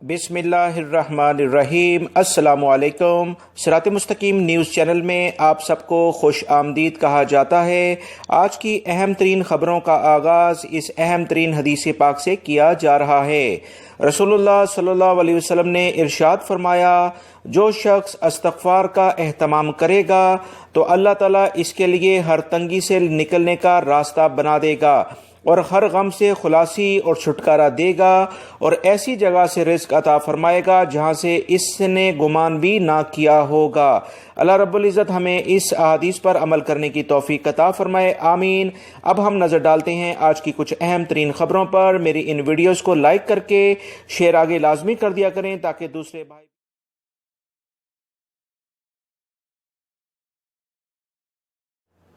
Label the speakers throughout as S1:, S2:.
S1: बिस्मिल्लाहिर्रहमानिर्रहीम। अस्सलामुअलैकुम। सिरात मुस्तकीम न्यूज़ चैनल में आप सबको खुश आमदीद कहा जाता है। आज की अहम तरीन ख़बरों का आगाज़ इस अहम तरीन हदीस पाक से किया जा रहा है। रसूलुल्लाह सल्लल्लाहु अलैहि वसल्लम ने इरशाद फरमाया, जो शख्स इस्तग़फ़ार का एहतमाम करेगा तो अल्लाह ताला इसके लिए हर तंगी से निकलने का रास्ता बना देगा और हर गम से खुलासी और छुटकारा देगा और ऐसी जगह से रिज़्क़ अता फरमाएगा जहाँ से इसने गुमान भी ना किया होगा। अल्लाह रब्बुल इज़्ज़त हमें इस अहादीस पर अमल करने की तौफीक अता फरमाए, आमीन। अब हम नज़र डालते हैं आज की कुछ अहम तरीन ख़बरों पर। मेरी इन वीडियोज़ को लाइक करके शेयर आगे लाजमी कर दिया करें ताकि दूसरे भाई।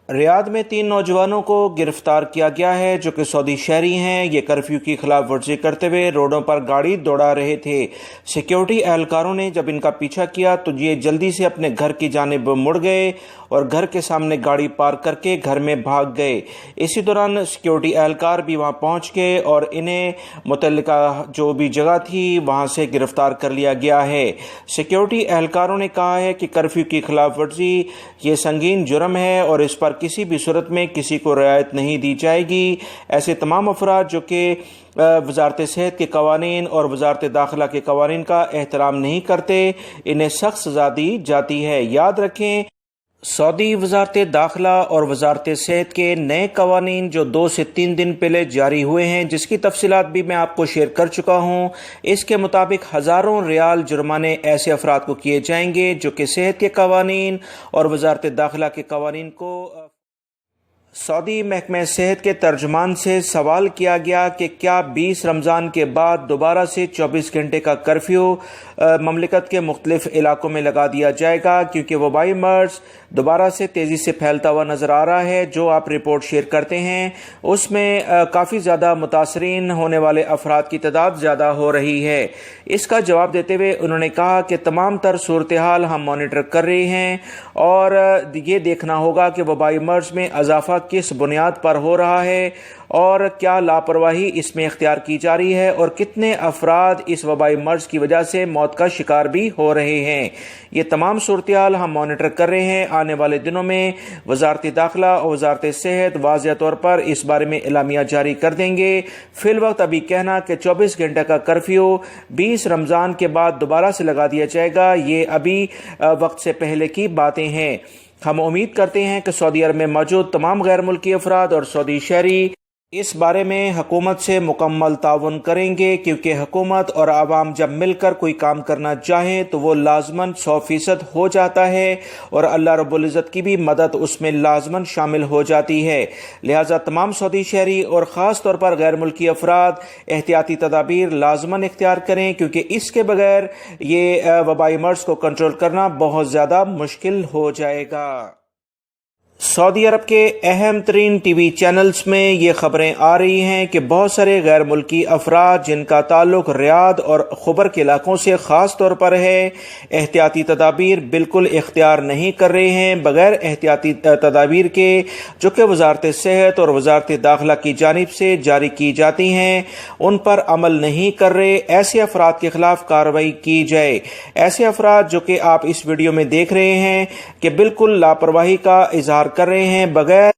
S1: रियाद में 3 नौजवानों को गिरफ्तार किया गया है जो कि सऊदी शहरी हैं। ये कर्फ्यू की खिलाफ वर्जी करते हुए रोडों पर गाड़ी दौड़ा रहे थे। सिक्योरिटी एहलकारों ने जब इनका पीछा किया तो ये जल्दी से अपने घर की जानिब मुड़ गए और घर के सामने गाड़ी पार्क करके घर में भाग गए। इसी दौरान सिक्योरिटी एहलकार भी वहां पहुंच गए और इन्हें मुतल्लिका जो भी जगह थी वहां से गिरफ्तार कर लिया गया है। सिक्योरिटी एहलकारों ने कहा है कि कर्फ्यू की खिलाफ वर्जी ये संगीन जुर्म है और इस पर किसी भी सूरत में किसी को रियायत नहीं दी जाएगी। ऐसे तमाम अफराद जो कि वजारत सेहत के कवानीन और वजारत दाखिला के कवानीन का एहतराम नहीं करते, इन्हें सख्त सज़ा दी जाती है। याद रखें, सऊदी वजारत दाखिला और वजारत सेहत के नए कवानीन जो 2 से 3 दिन पहले जारी हुए हैं, जिसकी तफसीलात भी मैं आपको शेयर कर चुका हूँ। इसके मुताबिक हज़ारों रियाल जुर्माने ऐसे अफराद को किए जाएंगे जो कि सेहत के कवानीन और वजारत दाखिला के कवानीन को। सऊदी महकमे सेहत के तर्जुमान से सवाल किया गया कि क्या 20 रमज़ान के बाद दोबारा से 24 घंटे का कर्फ्यू ममलिकत के मुख्तलिफ इलाकों में लगा दिया जाएगा, क्योंकि वबाई मर्ज़ दोबारा से तेज़ी से फैलता हुआ नज़र आ रहा है। जो आप रिपोर्ट शेयर करते हैं उसमें काफ़ी ज़्यादा मुतासरीन होने वाले अफराद की तादाद ज़्यादा हो रही है। इसका जवाब देते हुए उन्होंने कहा कि तमाम तर सूरत हाल हम मॉनिटर कर रहे हैं और ये देखना होगा कि वबाई मर्ज़ में इजाफा किस बुनियाद पर हो रहा है और क्या लापरवाही इसमें इख्तियार की जा रही है और कितने अफराद इस वबाई मर्ज़ की वजह से मौत का शिकार भी हो रहे हैं। ये तमाम सूरत-ए-हाल हम मॉनिटर कर रहे हैं। आने वाले दिनों में वजारत दाखिला और वजारत सेहत वाज़ेह तौर पर इस बारे में एलामिया जारी कर देंगे। फिल वक्त अभी कहना कि 24 घंटे का कर्फ्यू 20 रमज़ान के बाद दोबारा से लगा दिया जाएगा, ये अभी वक्त से पहले की बातें हैं। हम उम्मीद करते हैं कि सऊदी अरब में मौजूद तमाम गैर मुल्की अफराद और सऊदी शहरी इस बारे में हुकूमत से मुकम्मल ताउन करेंगे, क्योंकि हुकूमत और आवाम जब मिलकर कोई काम करना चाहें तो वो लाजमन 100% हो जाता है और अल्लाह रब्बुल इज़्ज़त की भी मदद उसमें लाजमन शामिल हो जाती है। लिहाजा तमाम सऊदी शहरी और ख़ास तौर पर गैर मुल्की अफराद एहतियाती तदाबीर लाजमन इख्तियार करें, क्योंकि इसके बगैर ये वबाई मर्ज़ को कंट्रोल करना बहुत ज़्यादा मुश्किल हो जाएगा। सऊदी अरब के अहम तरीन टीवी चैनल्स में ये खबरें आ रही हैं कि बहुत सारे गैर मुल्की अफराद जिनका ताल्लुक रियाद और खुबर के इलाकों से ख़ास तौर पर है, एहतियाती तदाबीर बिल्कुल इख्तियार नहीं कर रहे हैं। बग़ैर एहतियाती तदाबीर के जो कि वजारत सेहत और वजारत दाखिला की जानिब से जारी की जाती हैं, उन पर अमल नहीं कर रहे। ऐसे अफराद के ख़िलाफ़ कार्रवाई की जाए। ऐसे अफराद जो कि आप इस वीडियो में देख रहे हैं कि बिल्कुल लापरवाही का इजहार कर रहे हैं, बगैर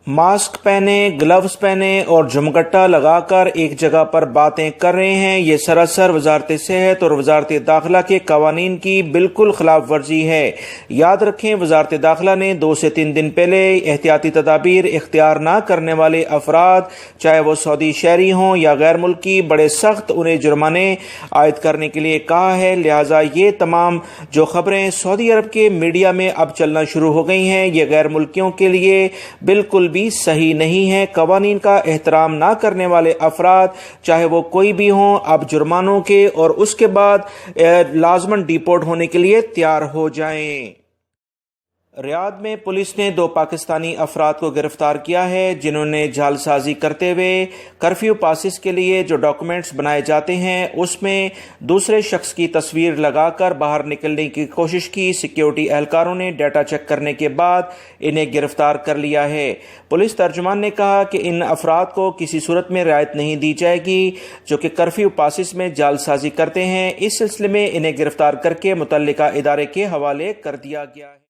S1: मास्क पहने, ग्लव्स पहने और झुमगट्टा लगाकर एक जगह पर बातें कर रहे हैं, ये सरासर वजारत सेहत और वजारत दाखिला के कवानीन की बिल्कुल खिलाफ वर्जी है। याद रखें, वजारत दाखिला ने 2 से 3 दिन पहले एहतियाती तदाबीर इख्तियार ना करने वाले अफराद, चाहे वो सऊदी शहरी हों या गैर मुल्की, बड़े सख्त उन्हें जुर्माने आयद करने के लिए कहा है। लिहाजा ये तमाम जो खबरें सऊदी अरब के मीडिया में अब चलना शुरू हो गई हैं, ये गैर मुल्कियों के लिए बिल्कुल भी सही नहीं है। कवानीन का एहतराम ना करने वाले अफराद, चाहे वो कोई भी हों, अब जुर्मानों के और उसके बाद लाजमन डिपोर्ट होने के लिए तैयार हो जाएं। ریاض میں پولیس نے 2 پاکستانی افراد کو گرفتار کیا ہے جنہوں نے جعلسازی کرتے ہوئے کرفیو پاسز کے لیے جو ڈاکومنٹس بنائے جاتے ہیں اس میں دوسرے شخص کی تصویر لگا کر باہر نکلنے کی کوشش کی۔ سیکیورٹی اہلکاروں نے ڈیٹا چیک کرنے کے بعد انہیں گرفتار کر لیا ہے۔ پولیس ترجمان نے کہا کہ ان افراد کو کسی صورت میں رعایت نہیں دی جائے گی جو کہ کرفیو پاسز میں جعلسازی کرتے ہیں۔ اس سلسلے میں انہیں گرفتار کر کے متعلقہ ادارے کے حوالے کر دیا گیا ہے۔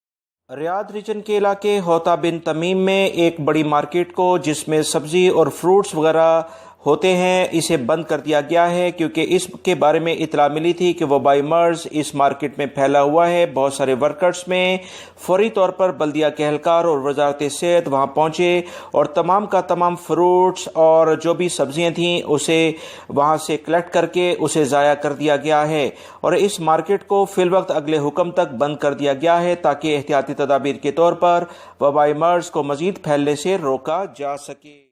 S1: ریاض ریجن کے علاقے ہوتا بن تمیم میں ایک بڑی مارکیٹ کو جس میں سبزی اور فروٹس وغیرہ ہوتے ہیں اسے بند کر دیا گیا ہے کیونکہ اس کے بارے میں اطلاع ملی تھی کہ وبائی مرض اس مارکیٹ میں پھیلا ہوا ہے۔ بہت سارے ورکرز میں فوری طور پر بلدیہ کے اہلکار اور وزارت صحت وہاں پہنچے اور تمام کا تمام فروٹس اور جو بھی سبزیاں تھیں اسے وہاں سے کلیکٹ کر کے اسے ضائع کر دیا گیا ہے اور اس مارکیٹ کو فی الوقت اگلے حکم تک بند کر دیا گیا ہے تاکہ احتیاطی تدابیر کے طور پر وبائی مرض کو مزید پھیلنے سے روکا جا سکے۔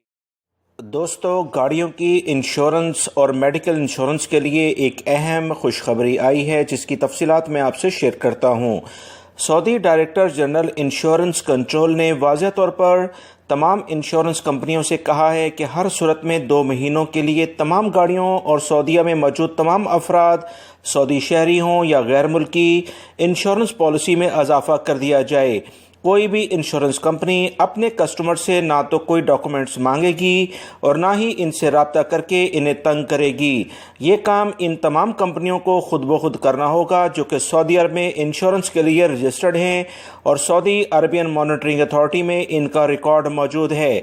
S1: دوستو، گاڑیوں کی انشورنس اور میڈیکل انشورنس کے لیے ایک اہم خوشخبری آئی ہے جس کی تفصیلات میں آپ سے شیئر کرتا ہوں۔ سعودی ڈائریکٹر جنرل انشورنس کنٹرول نے واضح طور پر تمام انشورنس کمپنیوں سے کہا ہے کہ ہر صورت میں 2 مہینوں کے لیے تمام گاڑیوں اور سعودیہ میں موجود تمام افراد سعودی شہری ہوں یا غیر ملکی انشورنس پالیسی میں اضافہ کر دیا جائے۔ کوئی بھی انشورنس کمپنی اپنے کسٹمر سے نہ تو کوئی ڈاکومنٹس مانگے گی اور نہ ہی ان سے رابطہ کر کے انہیں تنگ کرے گی۔ یہ کام ان تمام کمپنیوں کو خود بخود کرنا ہوگا جو کہ سعودی عرب میں انشورنس کے لیے رجسٹرڈ ہیں اور سعودی عربین مانیٹرنگ اتھارٹی میں ان کا ریکارڈ موجود ہے۔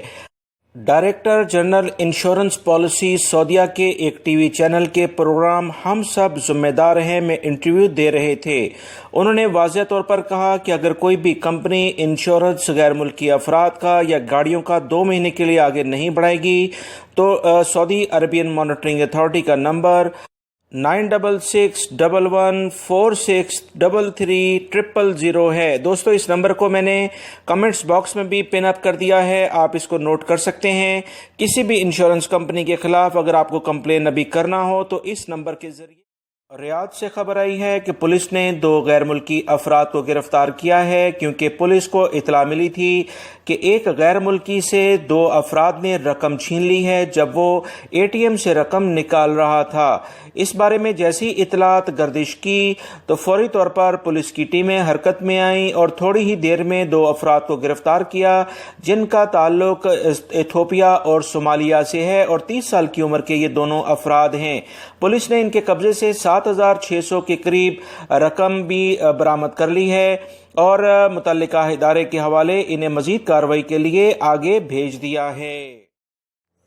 S1: ڈائریکٹر جنرل انشورنس پالیسی سعودیہ کے ایک ٹی وی چینل کے پروگرام ہم سب ذمہ دار ہیں میں انٹرویو دے رہے تھے۔ انہوں نے واضح طور پر کہا کہ اگر کوئی بھی کمپنی انشورنس غیر ملکی افراد کا یا گاڑیوں کا 2 مہینے کے لیے آگے نہیں بڑھائے گی تو سعودی عربین مانیٹرنگ اتھارٹی کا نمبر 9661463330 ہے۔ دوستو، اس نمبر کو میں نے کمنٹس باکس میں بھی پن اپ کر دیا ہے، آپ اس کو نوٹ کر سکتے ہیں۔ کسی بھی انشورنس کمپنی کے خلاف اگر آپ کو کمپلین ابھی کرنا ہو تو اس نمبر کے ذریعے۔ ریاض سے خبر آئی ہے کہ پولیس نے 2 غیر ملکی افراد کو گرفتار کیا ہے کیونکہ پولیس کو اطلاع ملی تھی کہ ایک غیر ملکی سے 2 افراد نے رقم چھین لی ہے جب وہ ATM سے رقم نکال رہا تھا۔ اس بارے میں جیسی اطلاعات گردش کی تو فوری طور پر پولیس کی ٹیمیں حرکت میں آئیں اور تھوڑی ہی دیر میں 2 افراد کو گرفتار کیا جن کا تعلق ایتھوپیا اور صومالیہ سے ہے اور 30 سال کی عمر کے یہ دونوں افراد ہیں۔ پولیس نے ان کے قبضے سے 7600 کے قریب رقم بھی برآمد کر لی ہے اور متعلقہ ادارے کے حوالے انہیں مزید کارروائی کے لیے آگے بھیج دیا ہے۔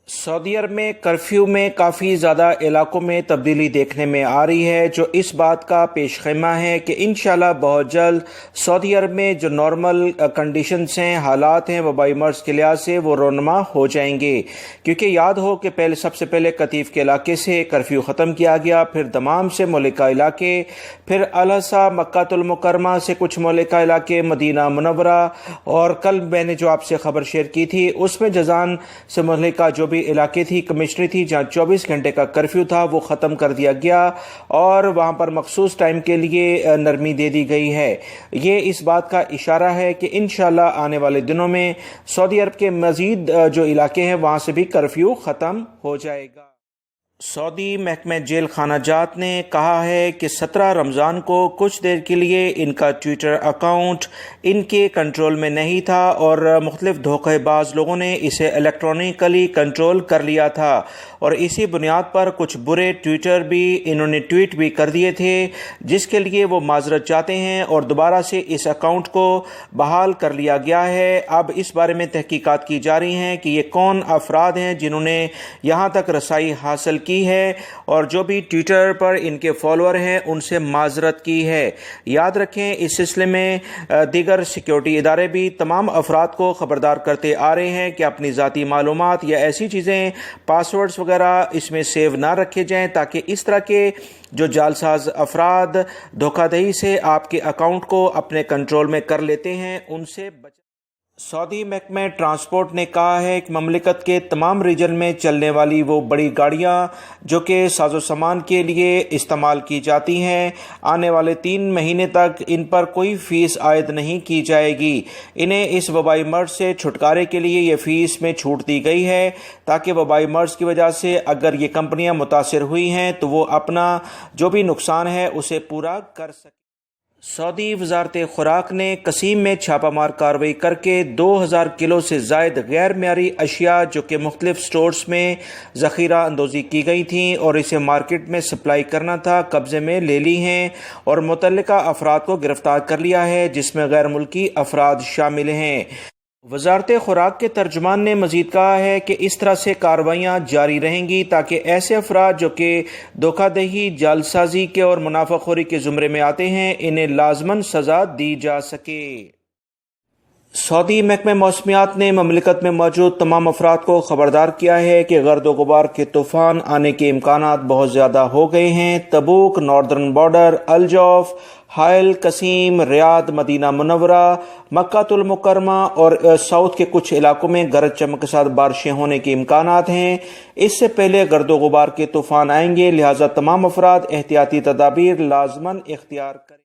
S1: سعودی عرب میں کرفیو میں کافی زیادہ علاقوں میں تبدیلی دیکھنے میں آ رہی ہے جو اس بات کا پیش خیمہ ہے کہ انشاءاللہ بہت جلد سعودی عرب میں جو نارمل کنڈیشنز ہیں، حالات ہیں وبائی مرض کے لحاظ سے وہ رونما ہو جائیں گے، کیونکہ یاد ہو کہ سب سے پہلے قطیف کے علاقے سے کرفیو ختم کیا گیا، پھر دمام سے ملکہ علاقے، پھر الحصہ مکہ المکرمہ سے کچھ ملکہ علاقے، مدینہ منورہ، اور کل میں نے جو آپ سے خبر شیئر کی تھی اس میں جازان سے ملکہ جو بھی علاقے تھی، کمشنری تھی جہاں 24 گھنٹے کا کرفیو تھا وہ ختم کر دیا گیا اور وہاں پر مخصوص ٹائم کے لیے نرمی دے دی گئی ہے۔ یہ اس بات کا اشارہ ہے کہ انشاءاللہ آنے والے دنوں میں سعودی عرب کے مزید جو علاقے ہیں وہاں سے بھی کرفیو ختم ہو جائے گا۔ سعودی محکمہ جیل خانہ جات نے کہا ہے کہ 17 رمضان کو کچھ دیر کے لیے ان کا ٹویٹر اکاؤنٹ ان کے کنٹرول میں نہیں تھا اور مختلف دھوکہ باز لوگوں نے اسے الیکٹرانکلی کنٹرول کر لیا تھا اور اسی بنیاد پر کچھ برے ٹویٹر بھی انہوں نے ٹویٹ بھی کر دیے تھے جس کے لیے وہ معذرت چاہتے ہیں اور دوبارہ سے اس اکاؤنٹ کو بحال کر لیا گیا ہے۔ اب اس بارے میں تحقیقات کی جا رہی ہیں کہ یہ کون افراد ہیں جنہوں نے یہاں تک رسائی حاصل کی ہے اور جو بھی ٹویٹر پر ان کے فالوور ہیں ان سے معذرت کی ہے۔ یاد رکھیں اس سلسلے میں دیگر سیکیورٹی ادارے بھی تمام افراد کو خبردار کرتے آ رہے ہیں کہ اپنی ذاتی معلومات یا ایسی چیزیں پاسورڈز وغیرہ اس میں سیو نہ رکھے جائیں تاکہ اس طرح کے جو جعلساز افراد دھوکہ دہی سے آپ کے اکاؤنٹ کو اپنے کنٹرول میں کر لیتے ہیں ان سے सऊदी महकमे ट्रांसपोर्ट ने कहा है कि ममलिकत के तमाम रीजन में चलने वाली वो बड़ी गाड़ियां जो कि साजो सामान के लिए इस्तेमाल की जाती हैं, आने वाले 3 महीने तक इन पर कोई फ़ीस आयद नहीं की जाएगी। इन्हें इस वबाई मर्ज से छुटकारे के लिए ये फ़ीस में छूट दी गई है ताकि वबाई मर्ज की वजह से अगर ये कंपनियां मुतासिर हुई हैं तो वो अपना जो भी नुकसान है उसे पूरा कर सकें। सऊदी वजारत खुराक ने कसीम में छापामार कार्रवाई करके 2000 किलो से ज़ायद गैर मियारी अशिया जो कि मुख्तलिफ स्टोर्स में ज़ख़ीरा अंदोज़ी की गई थी और इसे मार्केट में सप्लाई करना था, कब्ज़े में ले ली हैं और मुतल्लिका अफराद को गिरफ़्तार कर लिया है जिसमें गैर मुल्की अफराद शामिल हैं। वजारत खुराक के तर्जुमान ने मजीद कहा है कि इस तरह से कार्रवाइयाँ जारी रहेंगी ताकि ऐसे अफराद जो कि धोखाधड़ी, जालसाजी के और मुनाफाखोरी के ज़ुमरे में आते हैं इन्हें लाजमन सज़ा दी जा सके। सऊदी महकमे मौसमियात ने ममलिकत में मौजूद तमाम अफराद को खबरदार किया है कि गर्द गुबार के तूफ़ान आने के इम्कानात बहुत ज़्यादा हो गए हैं। तबूक, नॉर्दर्न बॉर्डर, अल जौफ, हाइल, कसीम, रियाद, मदीना मुनव्वरा, मक्कातुल मुकरमा और साउथ के कुछ इलाकों में गरज चमक के साथ बारिशें होने के इम्कानात हैं। इससे पहले गर्दो गुबार के तूफ़ान आएंगे, लिहाजा तमाम अफराद एहतियाती तदाबीर लाजमन इख्तियार करें।